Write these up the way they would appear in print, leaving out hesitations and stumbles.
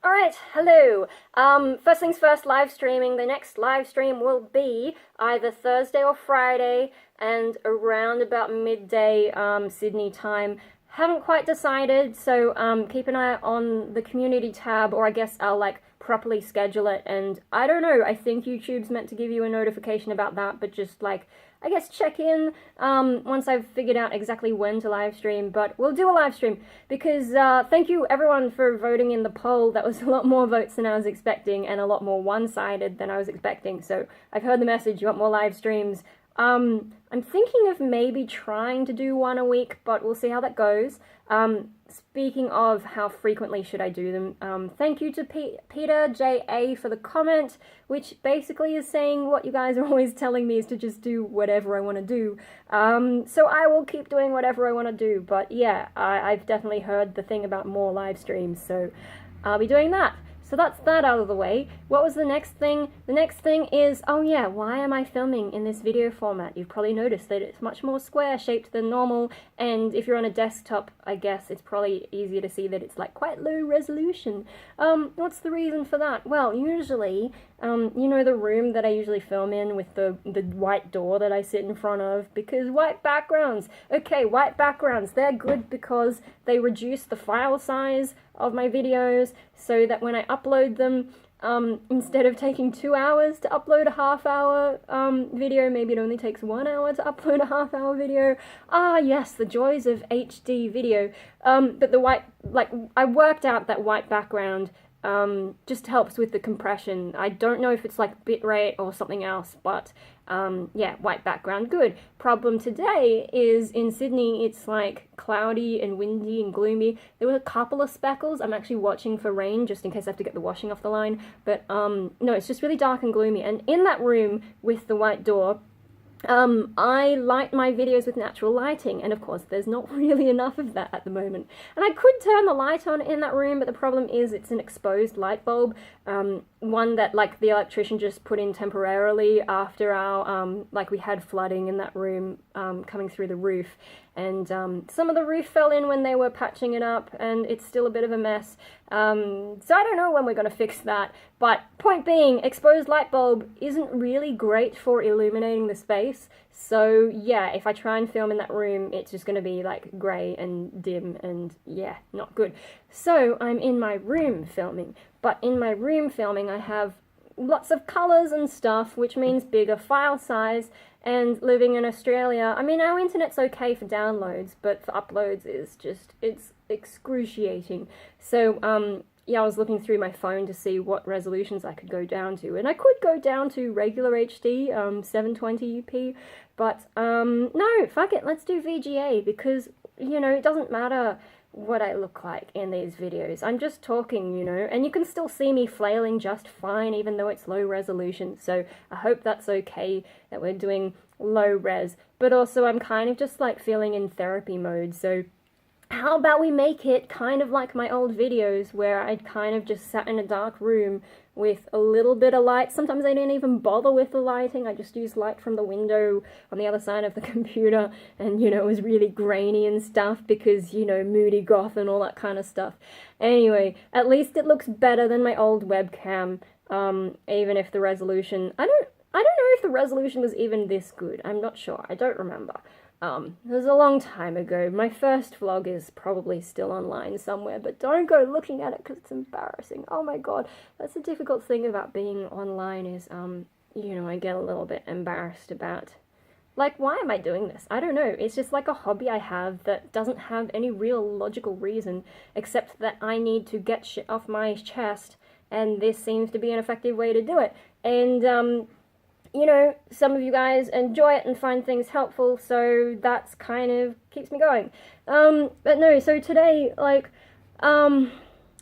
Alright, hello. First things first, live streaming. The next live stream will be either Thursday or Friday, and around about midday, Sydney time. Haven't quite decided, so keep an eye on the community tab, or I guess I'll properly schedule it. And I don't know, I think YouTube's meant to give you a notification about that, but just I guess check in once I've figured out exactly when to live stream. But we'll do a live stream because thank you everyone for voting in the poll. That was a lot more votes than I was expecting, and a lot more one-sided than I was expecting. So I've heard the message, you want more live streams. I'm thinking of maybe trying to do one a week, but we'll see how that goes. Speaking of how frequently should I do them, thank you to Peter J.A. for the comment, which basically is saying what you guys are always telling me is to just do whatever I want to do. So I will keep doing whatever I want to do, but yeah, I've definitely heard the thing about more live streams, so I'll be doing that. So that's that out of the way. What was the next thing? The next thing is, oh yeah, why am I filming in this video format? You've probably noticed that it's much more square-shaped than normal, and if you're on a desktop, I guess it's probably easier to see that it's quite low resolution. What's the reason for that? Well, usually, you know the room that I usually film in with the white door that I sit in front of? Because white backgrounds. Okay, white backgrounds, they're good because they reduce the file size of my videos so that when I upload them, instead of taking 2 hours to upload a half-hour video, maybe it only takes 1 hour to upload a half-hour video. Ah, yes, the joys of HD video. But the white, I worked out that white background just helps with the compression. I don't know if it's bitrate or something else, but yeah, white background, good. Problem today is in Sydney, it's cloudy and windy and gloomy. There were a couple of speckles. I'm actually watching for rain just in case I have to get the washing off the line. But no, it's just really dark and gloomy. And in that room with the white door, I light my videos with natural lighting, and of course there's not really enough of that at the moment. And I could turn the light on in that room, but the problem is it's an exposed light bulb, one that the electrician just put in temporarily after our, we had flooding in that room coming through the roof. And some of the roof fell in when they were patching it up, and it's still a bit of a mess. So I don't know when we're going to fix that. But point being, exposed light bulb isn't really great for illuminating the space. So yeah, if I try and film in that room, it's just going to be grey and dim and yeah, not good. So I'm in my room filming. But in my room filming, I have lots of colours and stuff, which means bigger file size. And living in Australia, I mean, our internet's okay for downloads, but for uploads it's excruciating. So, yeah, I was looking through my phone to see what resolutions I could go down to, and I could go down to regular HD, 720p, but, no, fuck it, let's do VGA, because, you know, it doesn't matter what I look like in these videos. I'm just talking, you know, and you can still see me flailing just fine even though it's low resolution, so I hope that's okay that we're doing low res. But also I'm kind of just feeling in therapy mode, so how about we make it kind of like my old videos where I'd kind of just sat in a dark room with a little bit of light. Sometimes I didn't even bother with the lighting, I just used light from the window on the other side of the computer, and you know, it was really grainy and stuff because, you know, moody goth and all that kind of stuff. Anyway, at least it looks better than my old webcam, even if the resolution, I don't know if the resolution was even this good, I'm not sure, I don't remember. It was a long time ago. My first vlog is probably still online somewhere, but don't go looking at it because it's embarrassing. Oh my god, that's the difficult thing about being online is, you know, I get a little bit embarrassed about, why am I doing this? I don't know. It's just a hobby I have that doesn't have any real logical reason, except that I need to get shit off my chest, and this seems to be an effective way to do it. And, you know, some of you guys enjoy it and find things helpful, so that's kind of keeps me going. But no, so today,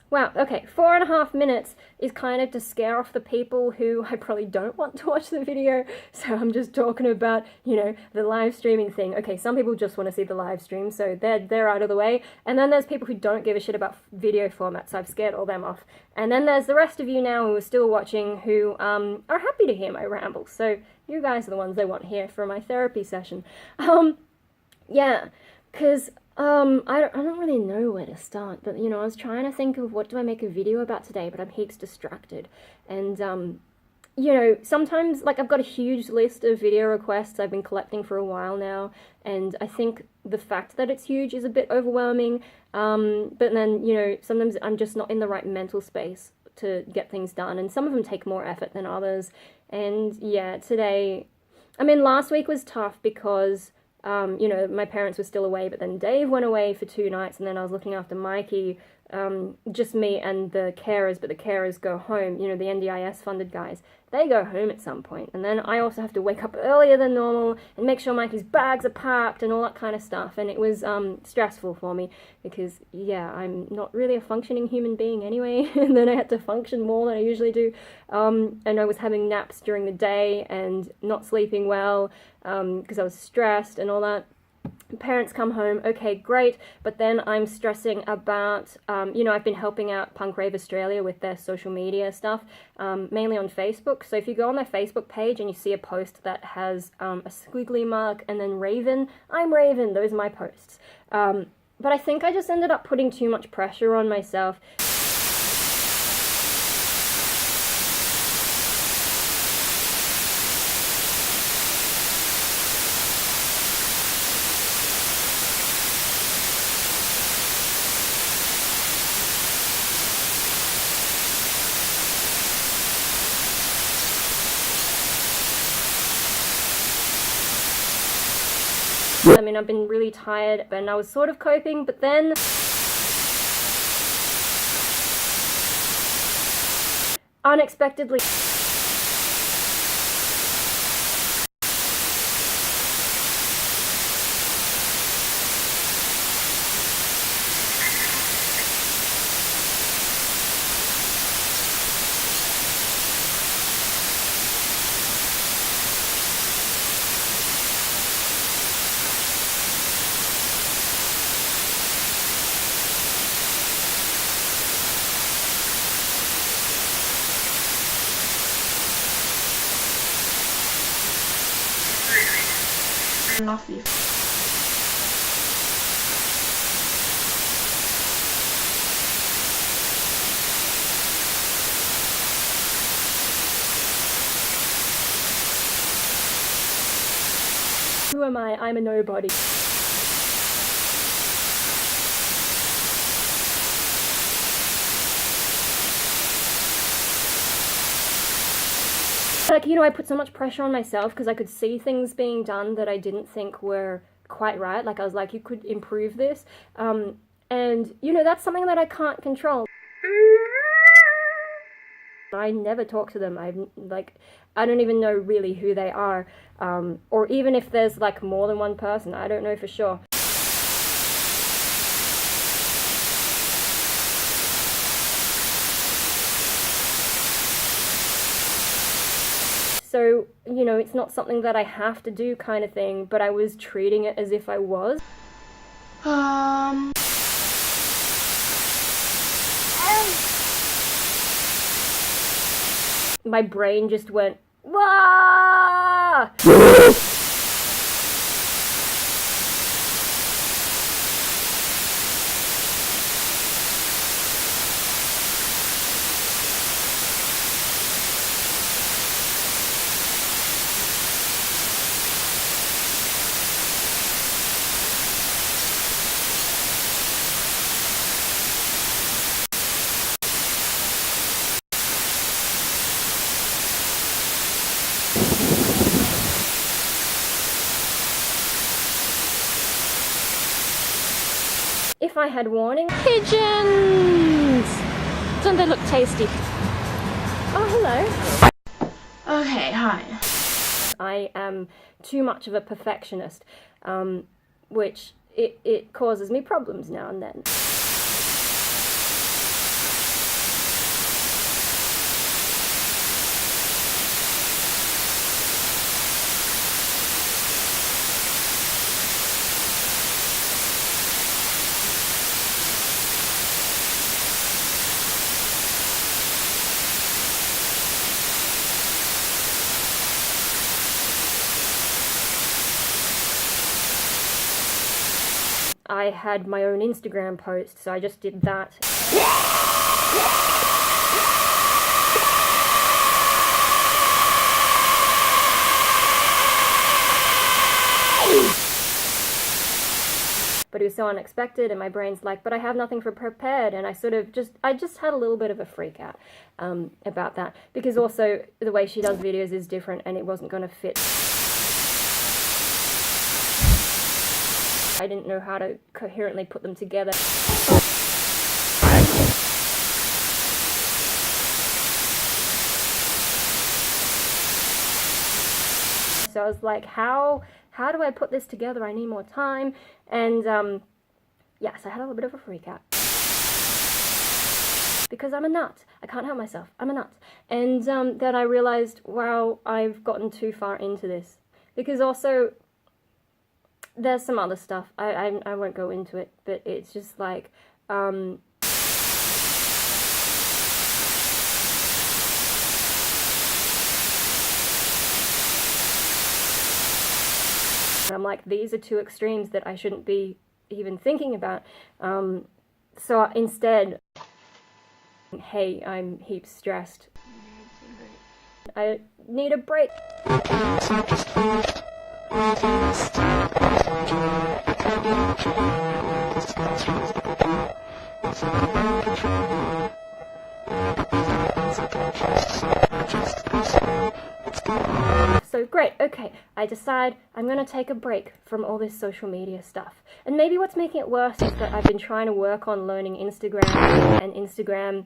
wow, okay, 4.5 minutes is kind of to scare off the people who I probably don't want to watch the video, so I'm just talking about, you know, the live streaming thing. Okay, some people just want to see the live stream, so they're out of the way, and then there's people who don't give a shit about video format, so I've scared all them off. And then there's the rest of you now who are still watching who are happy to hear my ramble, so you guys are the ones I want here for my therapy session. Yeah, because I don't really know where to start, but you know, I was trying to think of what do I make a video about today, but I'm heaps distracted. And you know, sometimes like I've got a huge list of video requests I've been collecting for a while now, and I think the fact that it's huge is a bit overwhelming. But then, you know, sometimes I'm just not in the right mental space to get things done, and some of them take more effort than others. And yeah, today, I mean, last week was tough because you know, my parents were still away, but then Dave went away for 2 nights, and then I was looking after Mikey, just me and the carers, but the carers go home, you know, the NDIS funded guys, they go home at some point, and then I also have to wake up earlier than normal and make sure Mikey's bags are packed and all that kind of stuff, and it was stressful for me, because, yeah, I'm not really a functioning human being anyway, and then I had to function more than I usually do, and I was having naps during the day and not sleeping well, because I was stressed and all that. Parents come home, okay, great, but then I'm stressing about, you know, I've been helping out Punk Rave Australia with their social media stuff, mainly on Facebook. So if you go on their Facebook page and you see a post that has a squiggly mark and then Raven, I'm Raven, those are my posts. But I think I just ended up putting too much pressure on myself. I mean, I've been really tired and I was sort of coping, but then unexpectedly Fluffy. who am I? I'm a nobody. Like, you know, I put so much pressure on myself because I could see things being done that I didn't think were quite right. Like, I was like, you could improve this. And, you know, that's something that I can't control. I never talk to them. I don't even know really who they are. Or even if there's, like, more than one person, I don't know for sure. So, you know, it's not something that I have to do kind of thing, but I was treating it as if I was. My brain just went, wah! If I had warning. Pigeons! Don't they look tasty? Oh, hello. Okay, hi. I am too much of a perfectionist, which it causes me problems now and then. I had my own Instagram post, so I just did that. But it was so unexpected, and my brain's like, but I have nothing for prepared, and I just had a little bit of a freak out about that, because also the way she does videos is different, and it wasn't going to fit. I didn't know how to coherently put them together. So I was like, how do I put this together? I need more time. And yes, I had a little bit of a freak out. Because I'm a nut. I can't help myself. I'm a nut. And then I realized, wow, I've gotten too far into this. Because also, there's some other stuff. I won't go into it, but it's just like, I'm like, these are two extremes that I shouldn't be even thinking about. So instead, hey, I'm heaps stressed. I need a break. So great, okay, I decide I'm gonna take a break from all this social media stuff. And maybe what's making it worse is that I've been trying to work on learning Instagram, and Instagram,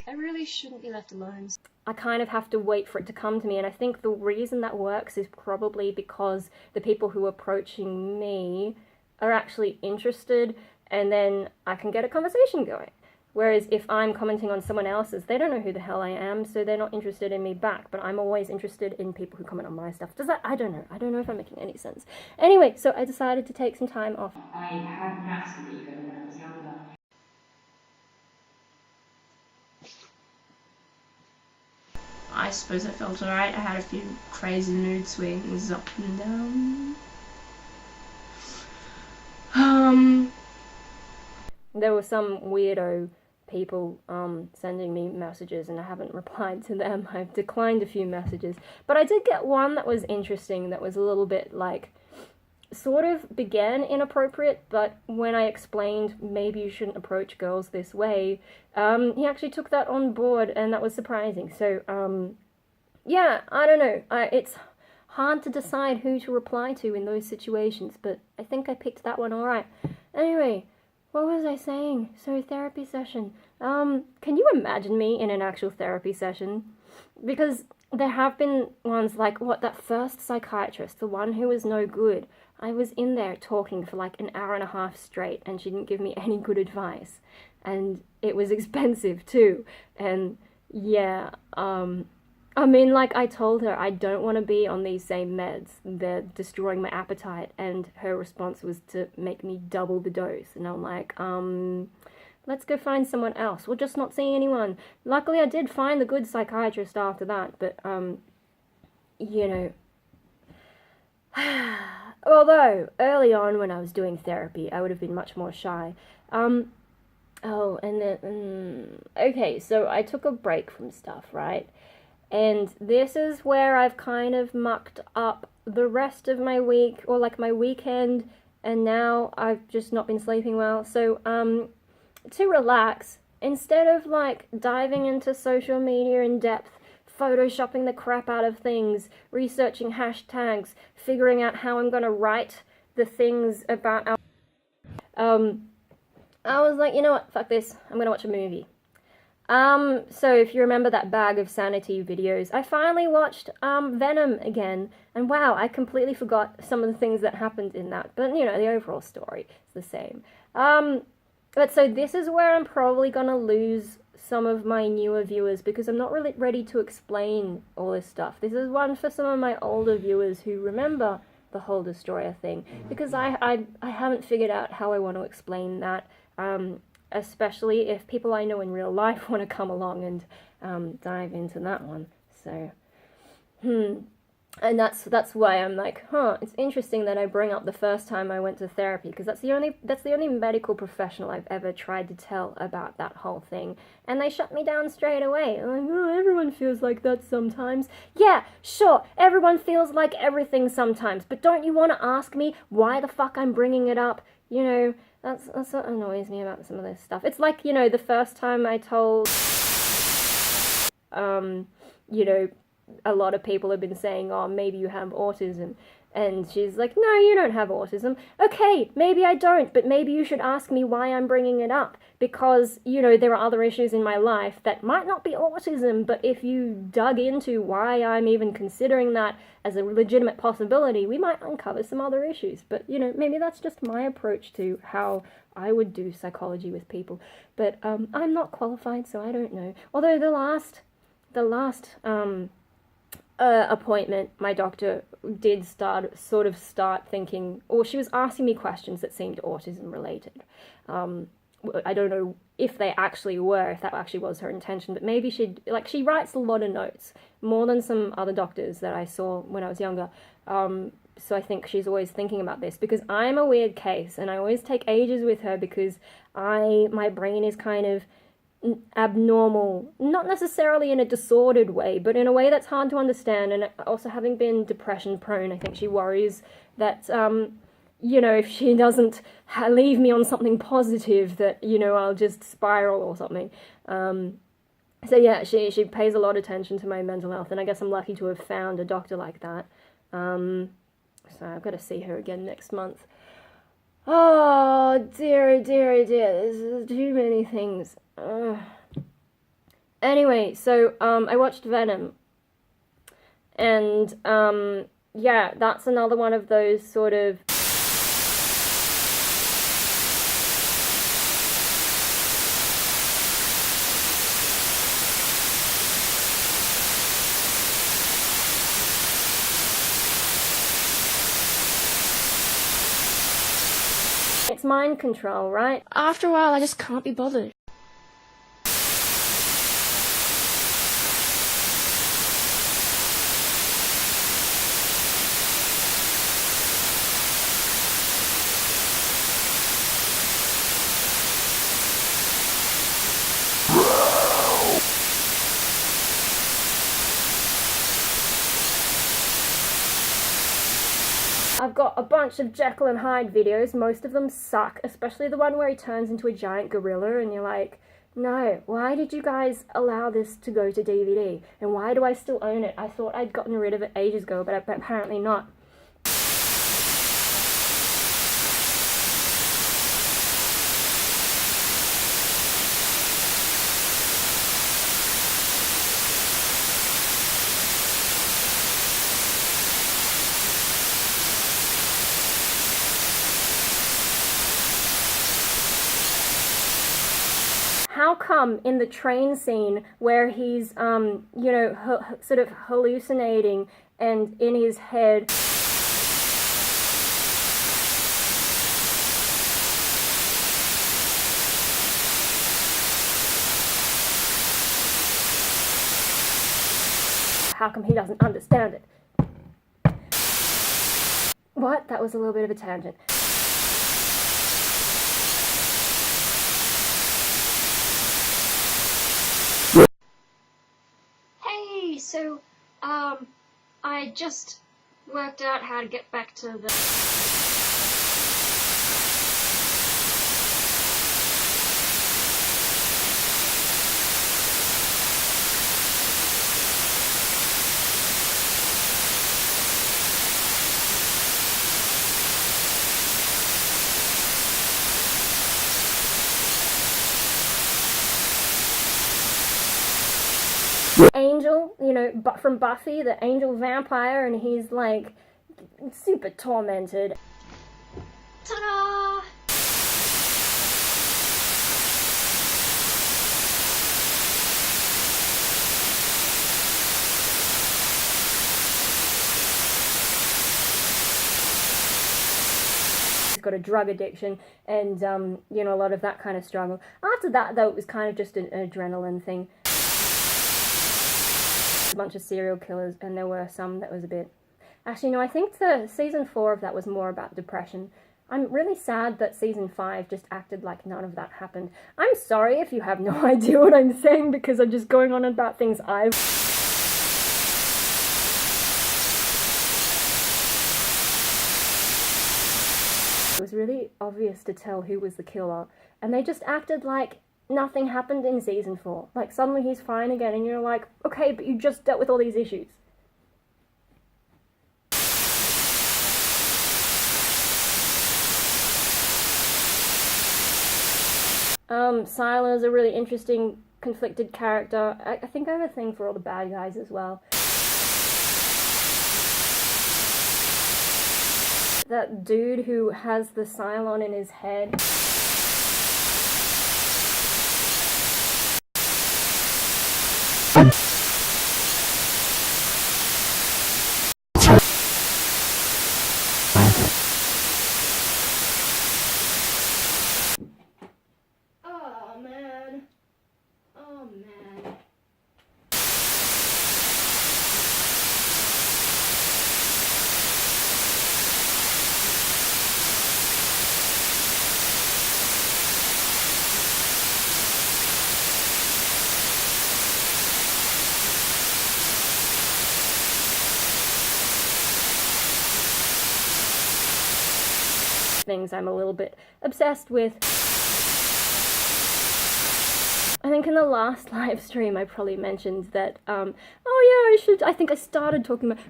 I really shouldn't be left alone. I kind of have to wait for it to come to me, and I think the reason that works is probably because the people who are approaching me are actually interested, and then I can get a conversation going. Whereas if I'm commenting on someone else's, they don't know who the hell I am, so they're not interested in me back, but I'm always interested in people who comment on my stuff. Does that? I don't know if I'm making any sense. Anyway, so I decided to take some time off. I had massive ego when I was younger. I suppose I felt alright. I had a few crazy mood swings up and down. There were some weirdo people sending me messages, and I haven't replied to them. I've declined a few messages, but I did get one that was interesting, that was a little bit like, sort of began inappropriate, but when I explained maybe you shouldn't approach girls this way, he actually took that on board, and that was surprising. So yeah, I don't know, it's hard to decide who to reply to in those situations, but I think I picked that one alright. Anyway, what was I saying? So, therapy session. Can you imagine me in an actual therapy session? Because there have been ones like, that first psychiatrist, the one who was no good. I was in there talking for like an hour and a half straight, and she didn't give me any good advice. And it was expensive too. And yeah, I mean, like, I told her I don't want to be on these same meds. They're destroying my appetite. And her response was to make me double the dose. And I'm like, let's go find someone else. We're just not seeing anyone. Luckily, I did find the good psychiatrist after that. But, you know. Although, early on when I was doing therapy, I would have been much more shy. Oh, and then, okay, so I took a break from stuff, right? And this is where I've kind of mucked up the rest of my week, or like my weekend, and now I've just not been sleeping well. So, to relax, instead of like diving into social media in depth, photoshopping the crap out of things, researching hashtags, figuring out how I'm gonna write the things about our... I was like, you know what, fuck this, I'm gonna watch a movie. So if you remember that bag of sanity videos, I finally watched, Venom again, and wow, I completely forgot some of the things that happened in that, but, you know, the overall story is the same. But so this is where I'm probably gonna lose some of my newer viewers because I'm not really ready to explain all this stuff. This is one for some of my older viewers who remember the whole Destroyer thing, because I haven't figured out how I want to explain that, especially if people I know in real life want to come along and dive into that one. So, and that's why I'm like, it's interesting that I bring up the first time I went to therapy, because that's the only medical professional I've ever tried to tell about that whole thing, and they shut me down straight away. I'm like, oh, everyone feels like that sometimes. Yeah, sure, everyone feels like everything sometimes, but don't you want to ask me why the fuck I'm bringing it up? You know, that's what annoys me about some of this stuff. It's like, you know, the first time I told, you know, a lot of people have been saying, oh, maybe you have autism. And she's like, no, you don't have autism. Okay, maybe I don't, but maybe you should ask me why I'm bringing it up. Because, you know, there are other issues in my life that might not be autism, but if you dug into why I'm even considering that as a legitimate possibility, we might uncover some other issues. But, you know, maybe that's just my approach to how I would do psychology with people. But I'm not qualified, so I don't know. Although the last appointment, my doctor did start thinking, or she was asking me questions that seemed autism related. I don't know if they actually were, if that actually was her intention, but maybe she writes a lot of notes, more than some other doctors that I saw when I was younger. So I think she's always thinking about this, because I'm a weird case, and I always take ages with her because my brain is kind of abnormal, not necessarily in a disordered way, but in a way that's hard to understand. And also, having been depression prone, I think she worries that, you know, if she doesn't leave me on something positive, that, you know, I'll just spiral or something. So yeah, she pays a lot of attention to my mental health, and I guess I'm lucky to have found a doctor like that. So I've got to see her again next month. Oh, dear, dear, dear, there's too many things. Anyway, so I watched Venom, and yeah, that's another one of those sort of it's mind control, right? After a while, I just can't be bothered. I've got a bunch of Jekyll and Hyde videos. Most of them suck, especially the one where he turns into a giant gorilla and you're like, no, why did you guys allow this to go to DVD? And why do I still own it? I thought I'd gotten rid of it ages ago, but apparently not. How come in the train scene where he's, you know, sort of hallucinating and in his head, how come he doesn't understand it? What? That was a little bit of a tangent. So, I just worked out how to get back to the... Angel, you know, but from Buffy, the angel vampire, and he's like super tormented. Ta-da! got a drug addiction and, you know, a lot of that kind of struggle. After that, though, it was kind of just an adrenaline thing. A bunch of serial killers, and there were some that was a bit... Actually, no, I think the season 4 of that was more about depression. I'm really sad that season 5 just acted like none of that happened. I'm sorry if you have no idea what I'm saying, because I'm just going on about things I've... It was really obvious to tell who was the killer, and they just acted like nothing happened in season 4. Like, suddenly he's fine again, and you're like, okay, but you just dealt with all these issues. Sila's a really interesting, conflicted character. I think I have a thing for all the bad guys as well. That dude who has the Cylon in his head. Oh man. Oh man. Things I'm a little bit obsessed with. I think in the last live stream I probably mentioned that, oh yeah, I think I started talking about,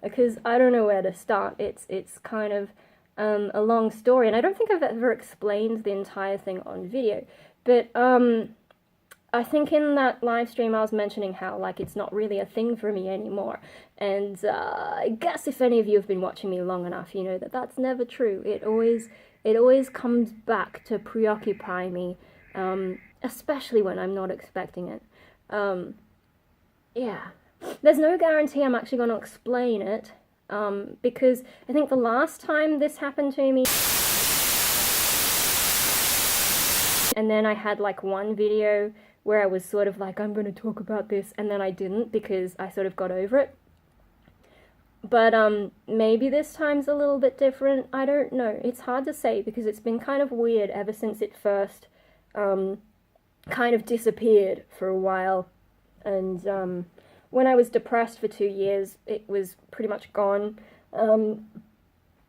because I don't know where to start. It's kind of a long story, and I don't think I've ever explained the entire thing on video, but I think in that live stream I was mentioning how, like, it's not really a thing for me anymore, and I guess if any of you have been watching me long enough, you know that that's never true. It always comes back to preoccupy me, especially when I'm not expecting it. Yeah. There's no guarantee I'm actually going to explain it, because I think the last time this happened to me, and then I had like one video where I was sort of like, I'm going to talk about this, and then I didn't because I sort of got over it. But maybe this time's a little bit different. I don't know. It's hard to say because it's been kind of weird ever since it first kind of disappeared for a while. And when I was depressed for 2 years, it was pretty much gone.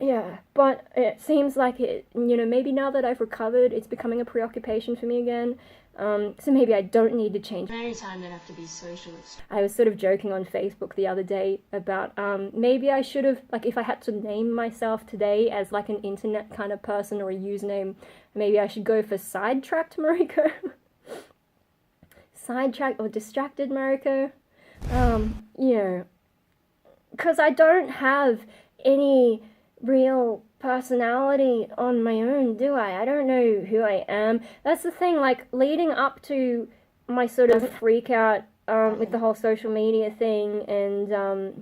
Yeah, but it seems like it, you know, maybe now that I've recovered, it's becoming a preoccupation for me again. So maybe I don't need to change. Any time I'd have to be socialist. I was sort of joking on Facebook the other day about maybe I should have, like, if I had to name myself today as like an internet kind of person or a username, maybe I should go for Sidetracked Mariko. Sidetracked or Distracted Mariko. You know, because I don't have any real personality on my own, do I? I don't know who I am. That's the thing, like, leading up to my sort of freak out with the whole social media thing, and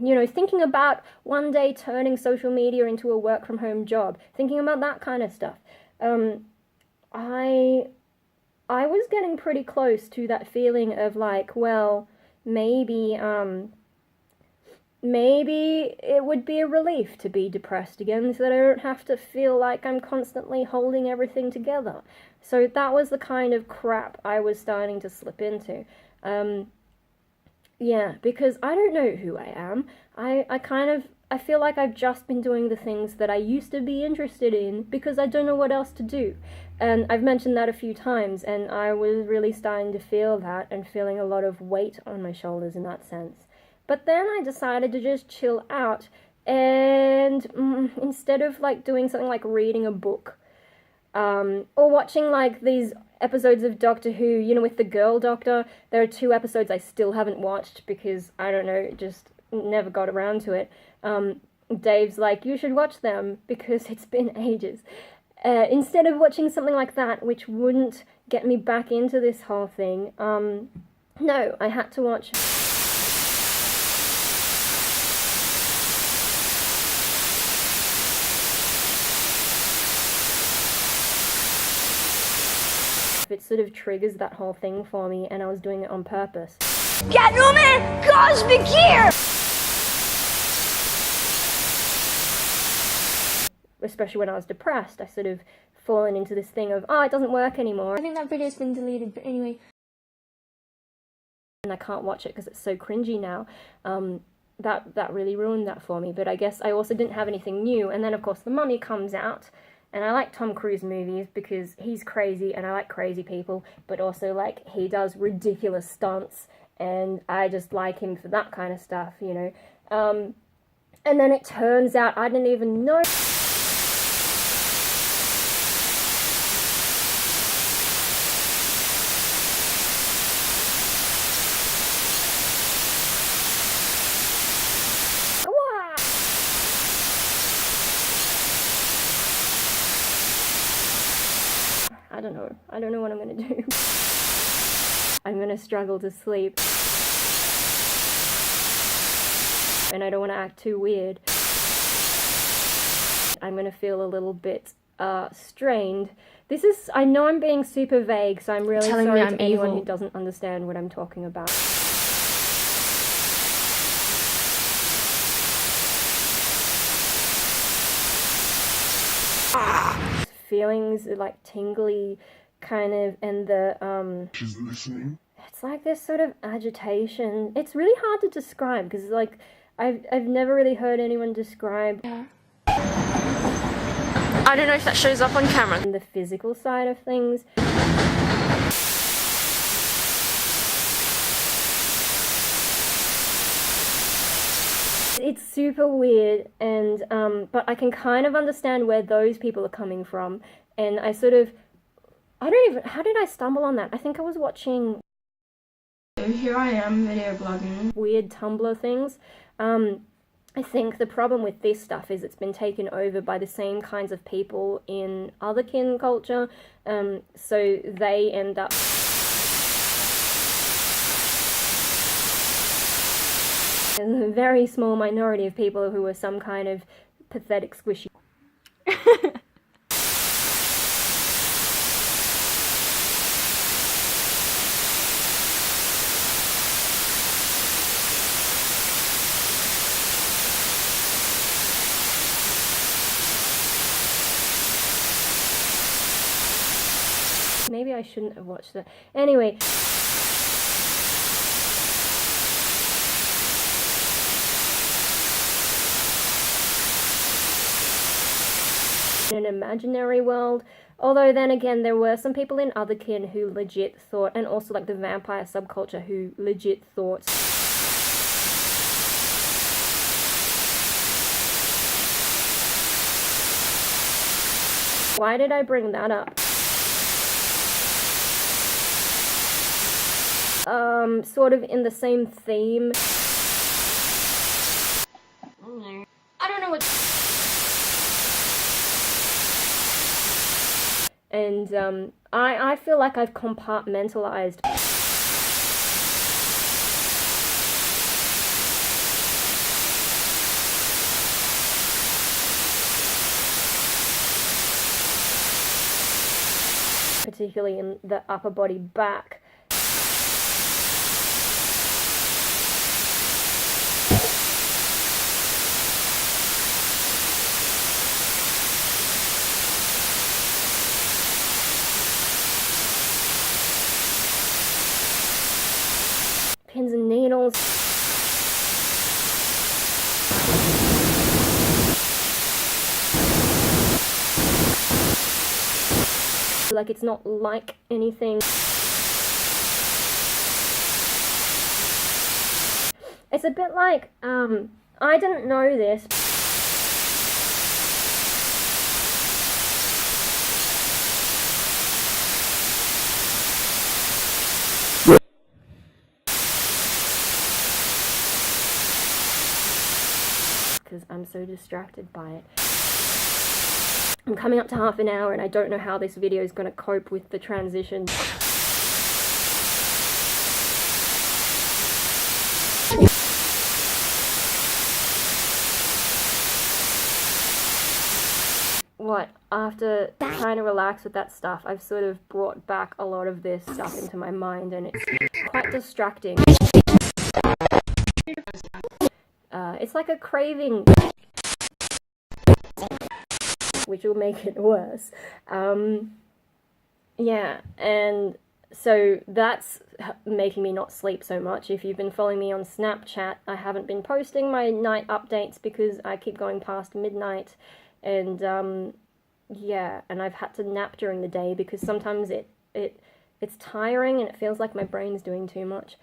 you know, thinking about one day turning social media into a work from home job, thinking about that kind of stuff. I was getting pretty close to that feeling of like, well, maybe it would be a relief to be depressed again so that I don't have to feel like I'm constantly holding everything together. So that was the kind of crap I was starting to slip into. Yeah, because I don't know who I am. I feel like I've just been doing the things that I used to be interested in because I don't know what else to do. And I've mentioned that a few times, and I was really starting to feel that and feeling a lot of weight on my shoulders in that sense. But then I decided to just chill out, and instead of like doing something like reading a book, or watching like these episodes of Doctor Who, you know, with the girl doctor, there are 2 episodes I still haven't watched because, I don't know, just never got around to it. Dave's like, you should watch them because it's been ages. Instead of watching something like that, which wouldn't get me back into this whole thing, no, I had to watch... It sort of triggers that whole thing for me, and I was doing it on purpose. Get nummer cosmic here! Especially when I was depressed, I sort of fallen into this thing of, oh, it doesn't work anymore. I think that video's been deleted, but anyway. And I can't watch it because it's so cringy now. That really ruined that for me. But I guess I also didn't have anything new. And then, of course, The Mummy comes out. And I like Tom Cruise movies because he's crazy and I like crazy people. But also, like, he does ridiculous stunts. And I just like him for that kind of stuff, you know. And then it turns out I didn't even know. I don't know what I'm gonna do. I'm gonna struggle to sleep. And I don't want to act too weird. I'm gonna feel a little bit strained. This is, I know I'm being super vague, so I'm really sorry to anyone who doesn't understand what I'm talking about. Feelings like tingly kind of, and the She's listening. it's like this sort of agitation. It's really hard to describe because like I've never really heard anyone describe I don't know if that shows up on camera. the physical side of things. It's super weird, and but I can kind of understand where those people are coming from, and I sort of, I don't even, how did I stumble on that? I think I was watching Here I am video blogging. weird Tumblr things. I think the problem with this stuff is it's been taken over by the same kinds of people in other kin culture, so they end up and a very small minority of people who are some kind of pathetic squishy. Maybe I shouldn't have watched that. Anyway. In an imaginary world, although then again there were some people in other kin who legit thought, and also like the vampire subculture who legit thought why did I bring that up? Sort of in the same theme. I don't know what. And I feel like I've compartmentalized particularly in the upper body back. Pins and needles. Like it's not like anything. It's a bit like, I didn't know this. Because I'm so distracted by it. I'm coming up to half an hour and I don't know how this video is going to cope with the transition. What? after trying to relax with that stuff, I've sort of brought back a lot of this stuff into my mind, and it's quite distracting. It's like a craving, which will make it worse. Yeah, and so that's making me not sleep so much. If you've been following me on Snapchat, I haven't been posting my night updates because I keep going past midnight, and yeah, and I've had to nap during the day because sometimes it's tiring and it feels like my brain's doing too much.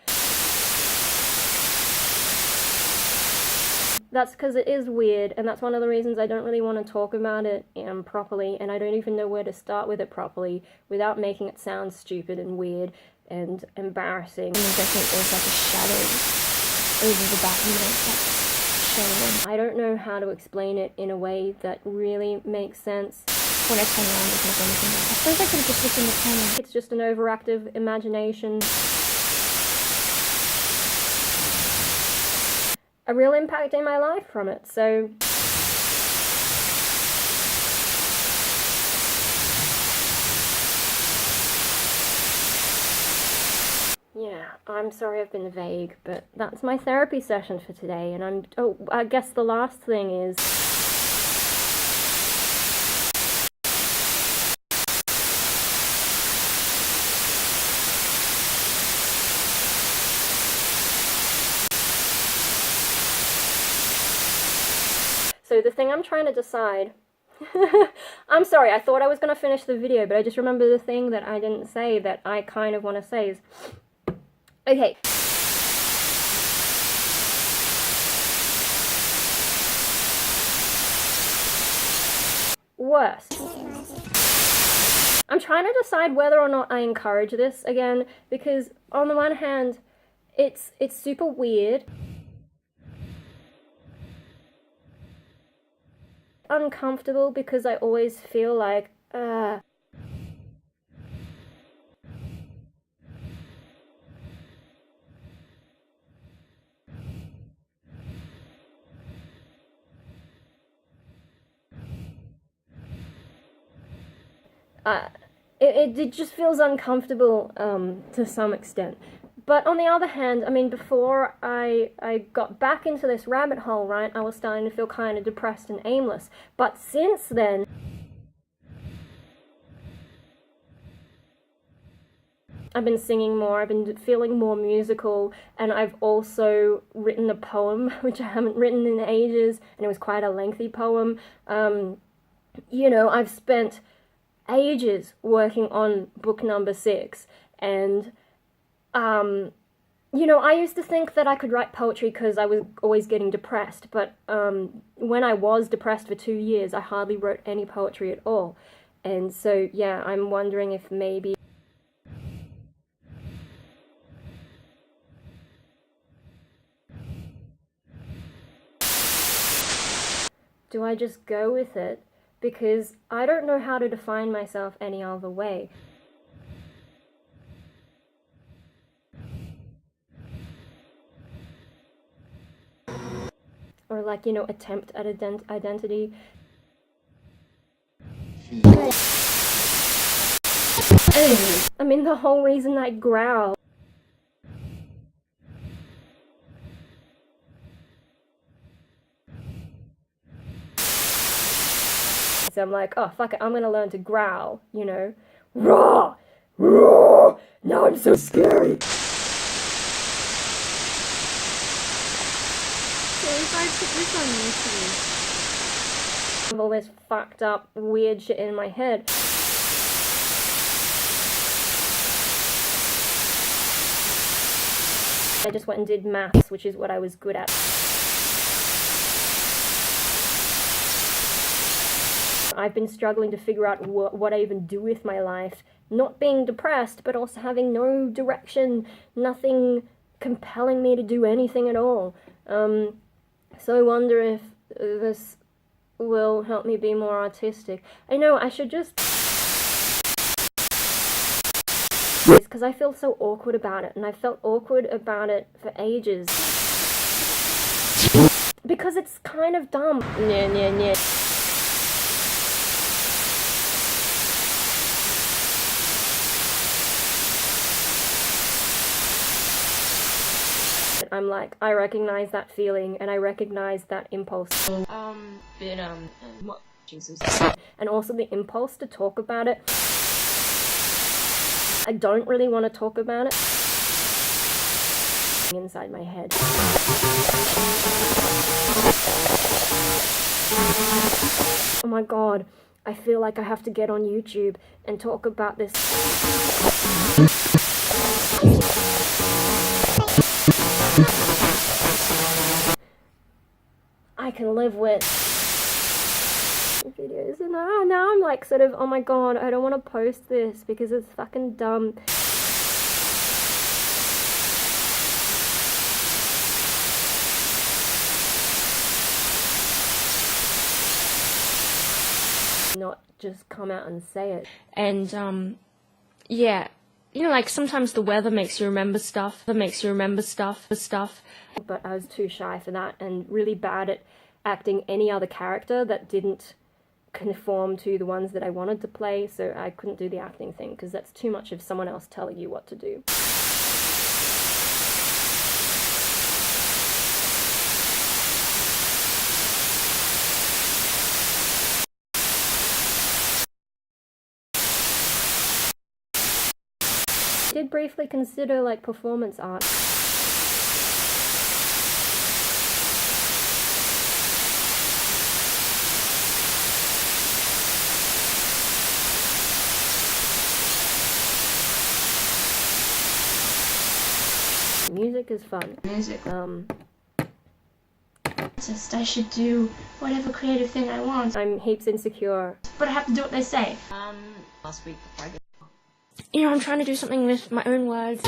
That's because it is weird, and that's one of the reasons I don't really want to talk about it properly, and I don't even know where to start with it properly without making it sound stupid and weird and embarrassing. I think there's like a shadow over the back of my shoulder. I don't know how to explain it in a way that really makes sense. When I turn around, there's not anything there. I suppose I could have just looked in the camera. It's just an overactive imagination. A real impact in my life from it, so... Yeah, I'm sorry I've been vague, but that's my therapy session for today, and I guess the last thing is... So the thing I'm trying to decide... I'm sorry, I thought I was going to finish the video, but I just remember the thing that I didn't say that I kind of want to say is... Okay. Worse. I'm trying to decide whether or not I encourage this again, because on the one hand, it's super weird. Uncomfortable because I always feel like, it just feels uncomfortable to some extent. But on the other hand, I mean, before I got back into this rabbit hole, right, I was starting to feel kind of depressed and aimless. But since then, I've been singing more, I've been feeling more musical, and I've also written a poem, which I haven't written in ages, and it was quite a lengthy poem. You know, I've spent ages working on book number 6, and... you know, I used to think that I could write poetry because I was always getting depressed, but when I was depressed for 2 years, I hardly wrote any poetry at all. And so, yeah, I'm wondering if maybe... Do I just go with it? Because I don't know how to define myself any other way. Or like, you know, attempt at identity. I mean, the whole reason I growl. So I'm like, oh, fuck it, I'm gonna learn to growl, you know. Raw! Raw! Now I'm so scary! If I put this on YouTube, I have all this fucked up, weird shit in my head. I just went and did maths, which is what I was good at. I've been struggling to figure out what I even do with my life. Not being depressed, but also having no direction, nothing compelling me to do anything at all. So I wonder if this will help me be more artistic. I know, I should just... It's because I feel so awkward about it, and I felt awkward about it for ages. Because it's kind of dumb. I'm like, I recognize that feeling and I recognize that impulse. And also the impulse to talk about it. I don't really want to talk about it. Inside my head. Oh my god, I feel like I have to get on YouTube and talk about this. I can live with videos, and now I'm like sort of, oh my god, I don't want to post this because it's fucking dumb. Not just come out and say it. And, yeah. You know, like, sometimes the weather makes you remember stuff. But I was too shy for that and really bad at acting any other character that didn't conform to the ones that I wanted to play, so I couldn't do the acting thing because that's too much of someone else telling you what to do. I did briefly consider like performance art. Music is fun. Music. Just I should do whatever creative thing I want. I'm heaps insecure. But I have to do what they say. Last week before I get... You know, I'm trying to do something with my own words.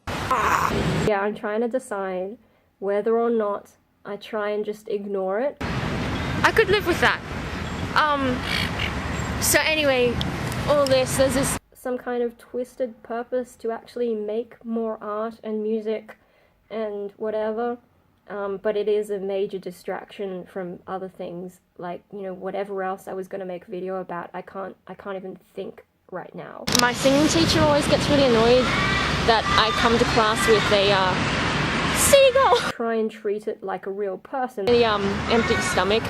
Yeah, I'm trying to decide whether or not I try and just ignore it. I could live with that. So anyway, there's this... some kind of twisted purpose to actually make more art and music and whatever, but it is a major distraction from other things, like, you know, whatever else I was going to make a video about. I can't even think right now. My singing teacher always gets really annoyed that I come to class with a seagull. Try and treat it like a real person. The empty stomach.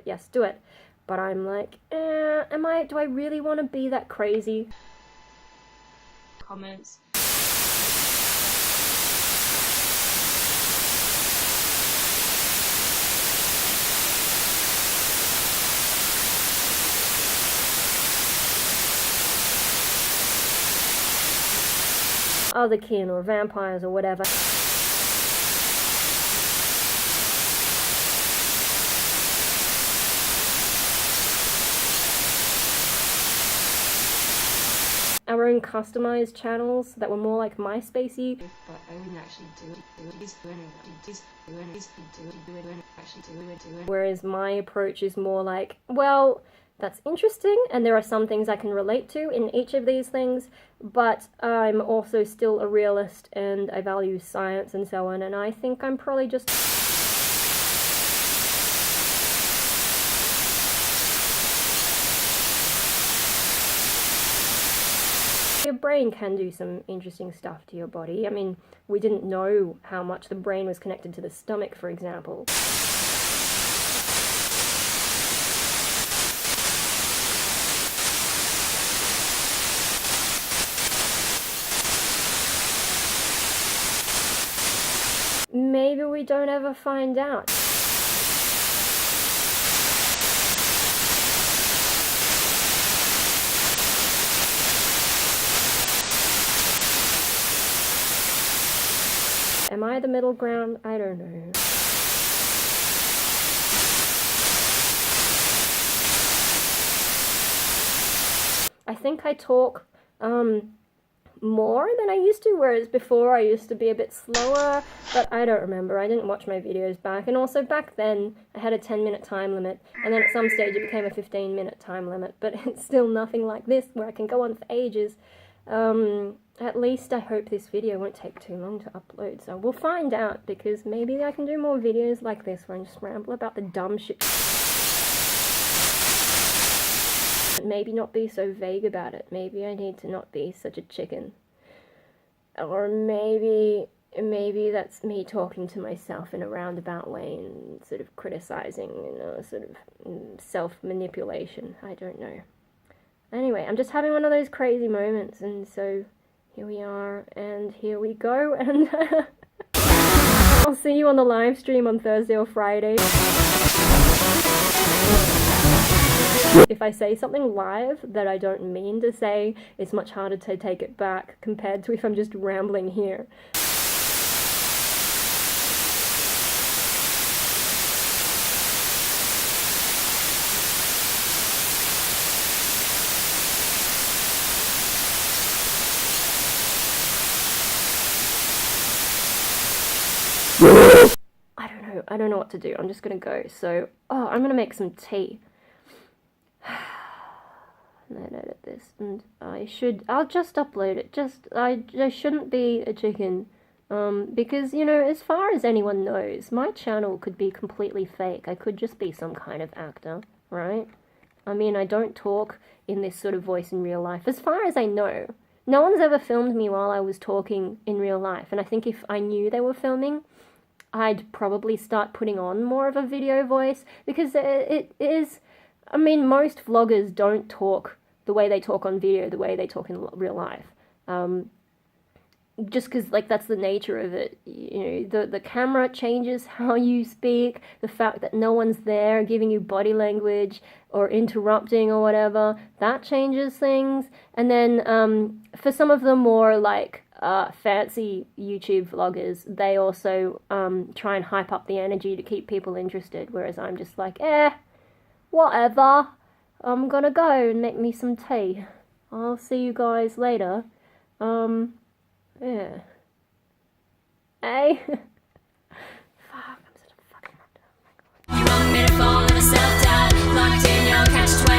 Yes, do it. But I'm like, do I really want to be that crazy? Comments. Otherkin or vampires or whatever. Our own customized channels that were more like MySpacey. But I wouldn't actually do it. Whereas my approach is more like, well, that's interesting, and there are some things I can relate to in each of these things, but I'm also still a realist and I value science and so on, and I think I'm probably just... Your brain can do some interesting stuff to your body. I mean, we didn't know how much the brain was connected to the stomach, for example. Maybe we don't ever find out. Am I the middle ground? I don't know. I think I talk more than I used to, whereas before I used to be a bit slower, but I don't remember. I didn't watch my videos back, and also back then I had a 10-minute time limit, and then at some stage it became a 15-minute time limit, but it's still nothing like this where I can go on for ages. At least I hope this video won't take too long to upload, so we'll find out, because maybe I can do more videos like this where I just ramble about the dumb shit. maybe not be so vague about it. Maybe I need to not be such a chicken. Or maybe that's me talking to myself in a roundabout way and sort of criticizing, sort of self-manipulation. I don't know. Anyway, I'm just having one of those crazy moments, and so here we are, and here we go, and I'll see you on the live stream on Thursday or Friday. If I say something live that I don't mean to say, it's much harder to take it back compared to if I'm just rambling here. I don't know what to do. I'm just gonna go. So, I'm gonna make some tea. And then edit this, and I'll just upload it. I shouldn't be a chicken, because, as far as anyone knows, my channel could be completely fake. I could just be some kind of actor, right? I mean, I don't talk in this sort of voice in real life. As far as I know, no one's ever filmed me while I was talking in real life, and I think if I knew they were filming, I'd probably start putting on more of a video voice, because it is, I mean, most vloggers don't talk the way they talk on video, the way they talk in real life. Just because, that's the nature of it. The camera changes how you speak, the fact that no one's there giving you body language or interrupting or whatever, that changes things. And then for some of the more, fancy YouTube vloggers, they also try and hype up the energy to keep people interested, whereas I'm just like, whatever, I'm gonna go and make me some tea. I'll see you guys later. Yeah. Hey. Fuck, I'm such a fucking... You want me to fall in a self-doubt, locked in your catch-22.